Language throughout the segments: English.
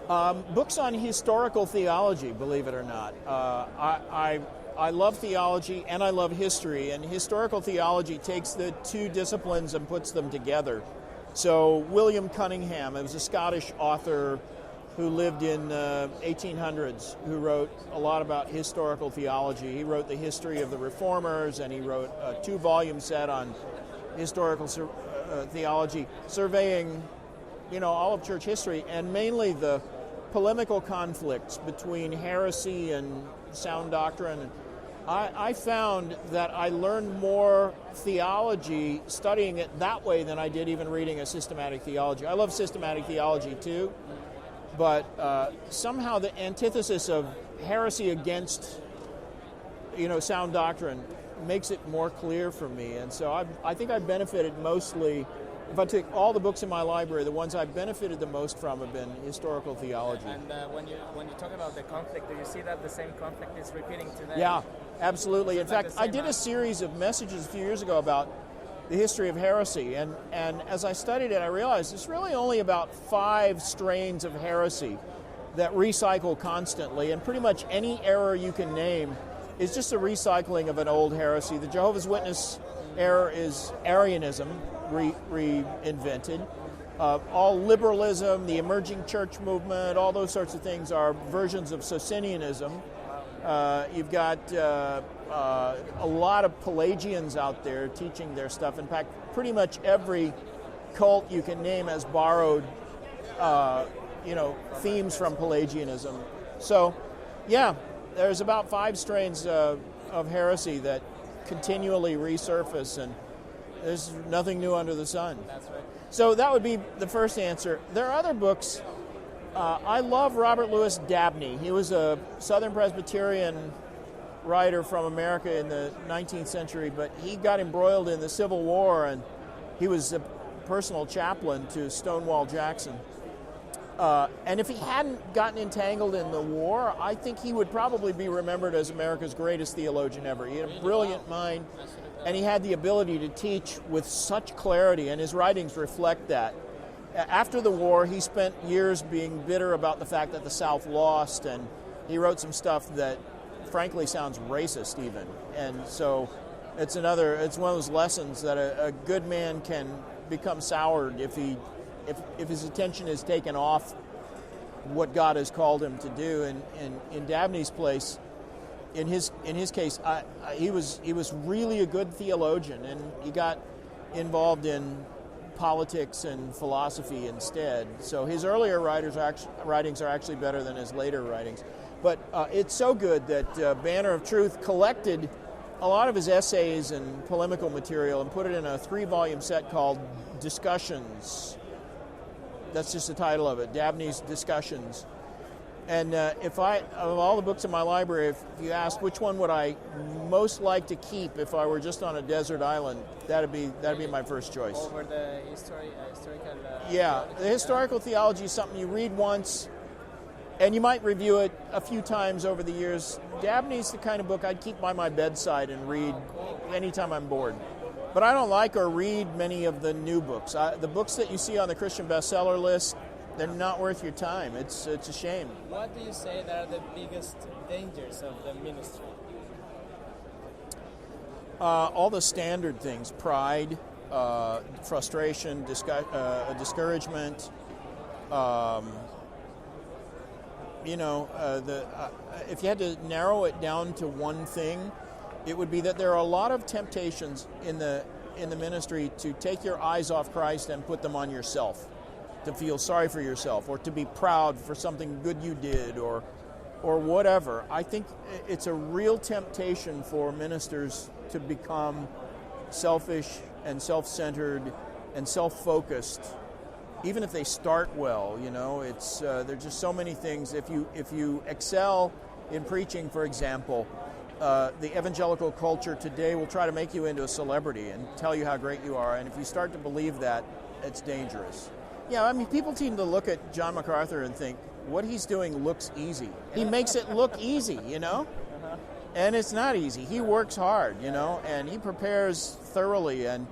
Books on historical theology, believe it or not. I love theology and I love history, and historical theology takes the two disciplines and puts them together. So William Cunningham, it was a Scottish author who lived in 1800s, who wrote a lot about historical theology. He wrote the history of the Reformers, and he wrote a 2-volume set on historical theology, surveying, all of church history, and mainly the polemical conflicts between heresy and sound doctrine. I found that I learned more theology studying it that way than I did even reading a systematic theology. I love systematic theology too, but somehow the antithesis of heresy against, sound doctrine makes it more clear for me. And so I think I benefited mostly. If I take all the books in my library, the ones I've benefited the most from have been historical theology. And when you talk about the conflict, do you see that the same conflict is repeating today? Yeah, absolutely. In like fact, I did a series of messages a few years ago about the history of heresy, and as I studied it, I realized it's really only about 5 strains of heresy that recycle constantly, and pretty much any error you can name is just a recycling of an old heresy. The Jehovah's Witness error is Arianism, reinvented. All liberalism, the emerging church movement, all those sorts of things are versions of Socinianism. You've got a lot of Pelagians out there teaching their stuff. In fact, pretty much every cult you can name has borrowed, themes from Pelagianism. So, yeah, there's about 5 strains of heresy that continually resurface, and there's nothing new under the sun. That's right. So that would be the first answer. There are other books. I love Robert Louis Dabney. He was a Southern Presbyterian writer from America in the 19th century, but he got embroiled in the Civil War, and he was a personal chaplain to Stonewall Jackson. And if he hadn't gotten entangled in the war, I think he would probably be remembered as America's greatest theologian ever. He had a brilliant mind, and he had the ability to teach with such clarity, and his writings reflect that. After the war, he spent years being bitter about the fact that the South lost, and he wrote some stuff that frankly sounds racist even. And so it's one of those lessons that a good man can become soured if his attention is taken off what God has called him to do. And in Dabney's place, in his case, he was really a good theologian, and he got involved in politics and philosophy instead. So his earlier writings are actually better than his later writings. But it's so good that Banner of Truth collected a lot of his essays and polemical material and put it in a 3-volume set called Discussions. That's just the title of it, Dabney's Discussions. And of all the books in my library, if you asked which one would I most like to keep if I were just on a desert island, that'd be my first choice. Over the historical. Yeah, the historical theology is something you read once, and you might review it a few times over the years. Dabney's the kind of book I'd keep by my bedside and read anytime I'm bored. But I don't like or read many of the new books. The books that you see on the Christian bestseller list, they're not worth your time. It's a shame. What do you say that are the biggest dangers of the ministry? All the standard things: pride, frustration, discouragement. If you had to narrow it down to one thing, it would be that there are a lot of temptations in the ministry to take your eyes off Christ and put them on yourself, to feel sorry for yourself, or to be proud for something good you did, or whatever. I think it's a real temptation for ministers to become selfish and self-centered and self-focused, even if they start well. It's there's just so many things. If you excel in preaching, for example, the evangelical culture today will try to make you into a celebrity and tell you how great you are, and if you start to believe that, it's dangerous. Yeah, I mean, people tend to look at John MacArthur and think, what he's doing looks easy. He makes it look easy, and it's not easy. He works hard, and he prepares thoroughly, and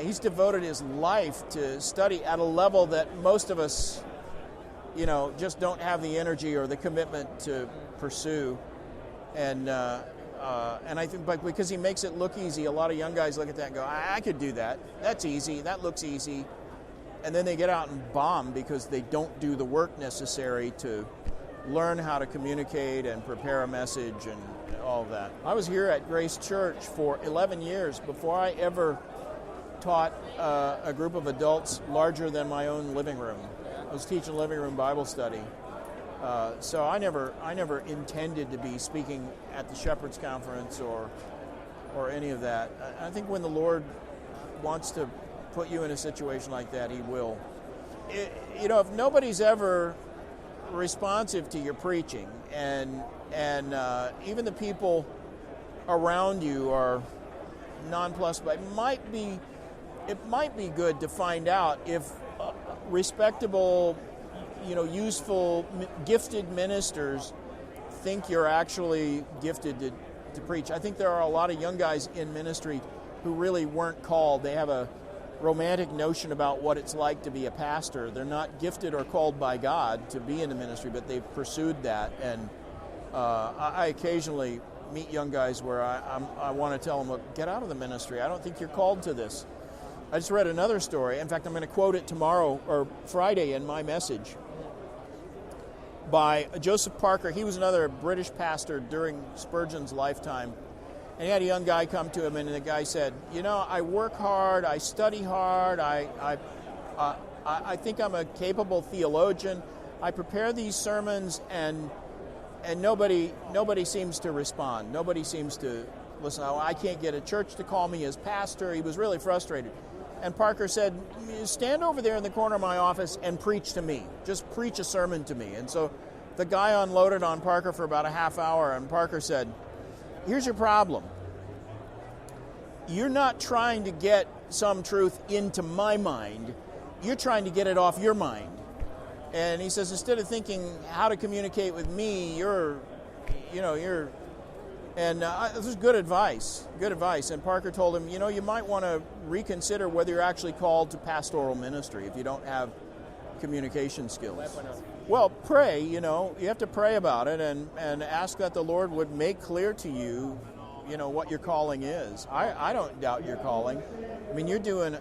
he's devoted his life to study at a level that most of us just don't have the energy or the commitment to pursue. And I think, but because he makes it look easy, a lot of young guys look at that and go, I could do that. That's easy. That looks easy. And then they get out and bomb because they don't do the work necessary to learn how to communicate and prepare a message and all of that. I was here at Grace Church for 11 years before I ever taught a group of adults larger than my own living room. I was teaching living room Bible study. So I never intended to be speaking at the Shepherd's Conference or any of that. I think when the Lord wants to put you in a situation like that, He will. If nobody's ever responsive to your preaching, and even the people around you are nonplussed, but it might be good to find out if respectable, useful, gifted ministers think you're actually gifted to preach. I think there are a lot of young guys in ministry who really weren't called. They have a romantic notion about what it's like to be a pastor. They're not gifted or called by God to be in the ministry, but they've pursued that. And I occasionally meet young guys where I want to tell them, look, get out of the ministry. I don't think you're called to this. I just read another story. In fact, I'm going to quote it tomorrow or Friday in my message, by Joseph Parker. He was another British pastor during Spurgeon's lifetime. And he had a young guy come to him, and the guy said, I work hard, I study hard, I think I'm a capable theologian. I prepare these sermons, and nobody seems to respond. Nobody seems to listen. I can't get a church to call me as pastor. He was really frustrated. And Parker said, stand over there in the corner of my office and preach to me. Just preach a sermon to me. And so the guy unloaded on Parker for about a half hour, and Parker said, here's your problem. You're not trying to get some truth into my mind. You're trying to get it off your mind. And he says, instead of thinking how to communicate with me, and this is good advice. And Parker told him, you might want to reconsider whether you're actually called to pastoral ministry if you don't have communication skills. Well, pray, you have to pray about it and ask that the Lord would make clear to you, what your calling is. I don't doubt your calling. I mean, you're doing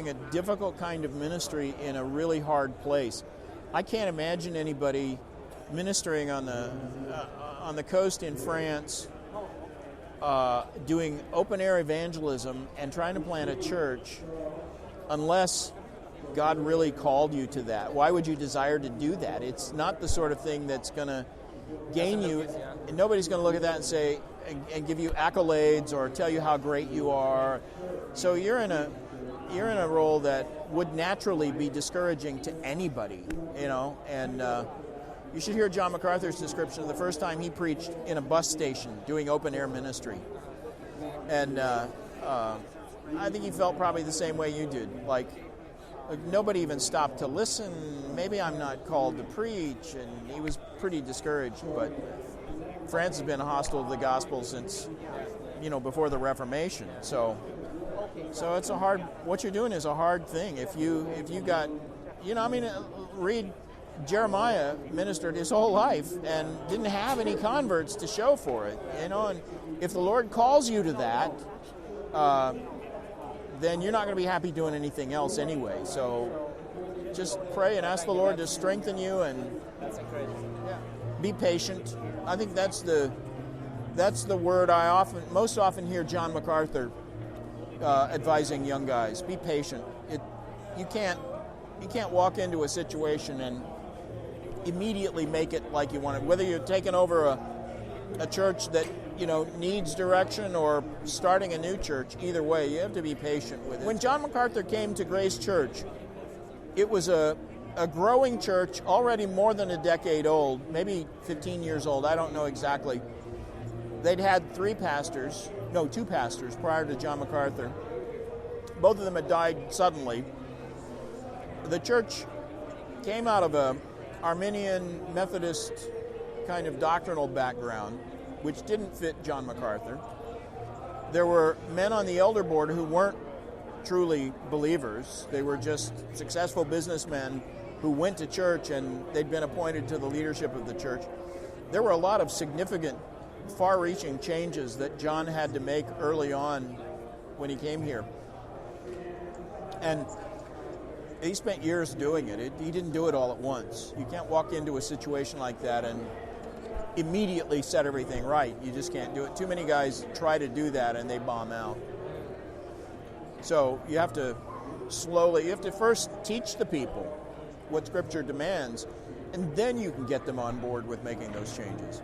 a difficult kind of ministry in a really hard place. I can't imagine anybody ministering on the coast in France, doing open air evangelism and trying to plant a church unless God really called you to that. Why would you desire to do that? It's not the sort of thing that's going to gain you, and nobody's going to look at that and say and give you accolades or tell you how great you are. So you're in a role that would naturally be discouraging to anybody, and you should hear John MacArthur's description of the first time he preached in a bus station doing open air ministry. And I think he felt probably the same way you did. Like nobody even stopped to listen. Maybe I'm not called to preach. And he was pretty discouraged. But France has been hostile to the gospel since, before the Reformation. So it's what you're doing is a hard thing. If you got, read Jeremiah ministered his whole life and didn't have any converts to show for it, and if the Lord calls you to that, then you're not going to be happy doing anything else anyway. So just pray and ask the Lord to strengthen you and be patient. I think that's the word I most often hear John MacArthur advising young guys. Be patient. You can't walk into a situation and immediately make it like you want it. Whether you're taking over a church that needs direction or starting a new church, either way, you have to be patient with it. When John MacArthur came to Grace Church, it was a growing church, already more than a decade old, maybe 15 years old, I don't know exactly. They'd had two pastors prior to John MacArthur. Both of them had died suddenly. The church came out of a Arminian Methodist kind of doctrinal background, which didn't fit John MacArthur. There were men on the elder board who weren't truly believers. They were just successful businessmen who went to church and they'd been appointed to the leadership of the church. There were a lot of significant, far-reaching changes that John had to make early on when he came here. And he spent years doing it. He didn't do it all at once. You can't walk into a situation like that and immediately set everything right. You just can't do it. Too many guys try to do that and they bomb out. So you have to first teach the people what Scripture demands, and then you can get them on board with making those changes.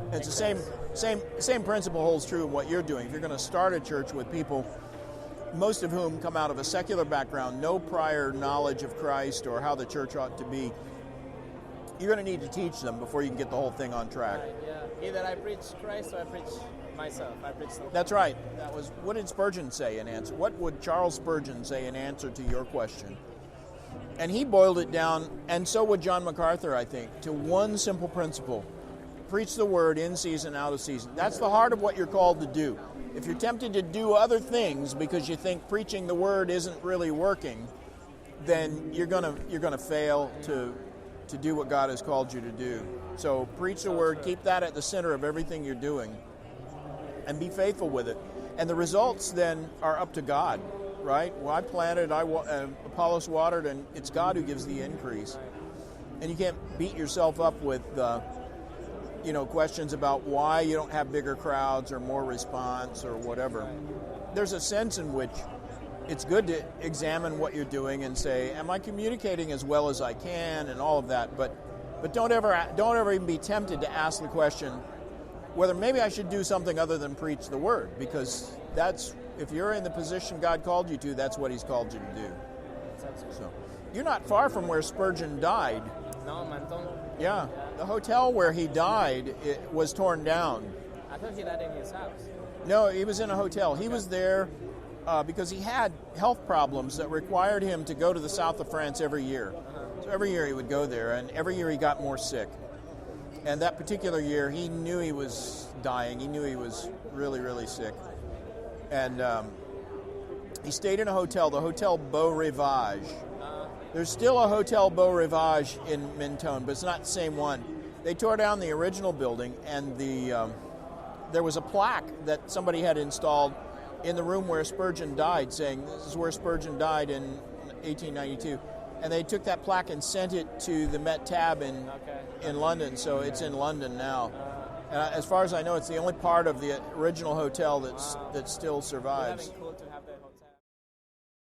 And it's the same principle holds true in what you're doing. If you're going to start a church with people, most of whom come out of a secular background, no prior knowledge of Christ or how the church ought to be, you're going to need to teach them before you can get the whole thing on track. Right, yeah. Either I preach Christ or I preach myself. I preach the That's right. What did Spurgeon say in answer? What would Charles Spurgeon say in answer to your question? And he boiled it down, and so would John MacArthur, I think, to one simple principle. Preach the word in season, out of season. That's the heart of what you're called to do. If you're tempted to do other things because you think preaching the word isn't really working, then you're gonna fail to do what God has called you to do. So preach the word, keep that at the center of everything you're doing, and be faithful with it. And the results then are up to God, right? Well, I planted, Apollos watered, and it's God who gives the increase. And you can't beat yourself up with questions about why you don't have bigger crowds or more response or whatever. There's a sense in which it's good to examine what you're doing and say, am I communicating as well as I can, and all of that. But don't ever even be tempted to ask the question whether maybe I should do something other than preach the word, because if you're in the position God called you to, that's what He's called you to do. So you're not far from where Spurgeon died. No, Manton. Yeah, the hotel where he died was torn down. I thought he died in his house. No, he was in a hotel. He was there because he had health problems that required him to go to the south of France every year. So every year he would go there, and every year he got more sick. And that particular year, he knew he was dying. He knew he was really, really sick. And he stayed in a hotel, the Hotel Beau Rivage. There's still a Hotel Beau Rivage in Mentone, but it's not the same one. They tore down the original building, and there was a plaque that somebody had installed in the room where Spurgeon died, saying this is where Spurgeon died in 1892. And they took that plaque and sent it to the Met Tab in London, so it's in London now. And as far as I know, it's the only part of the original hotel that still survives.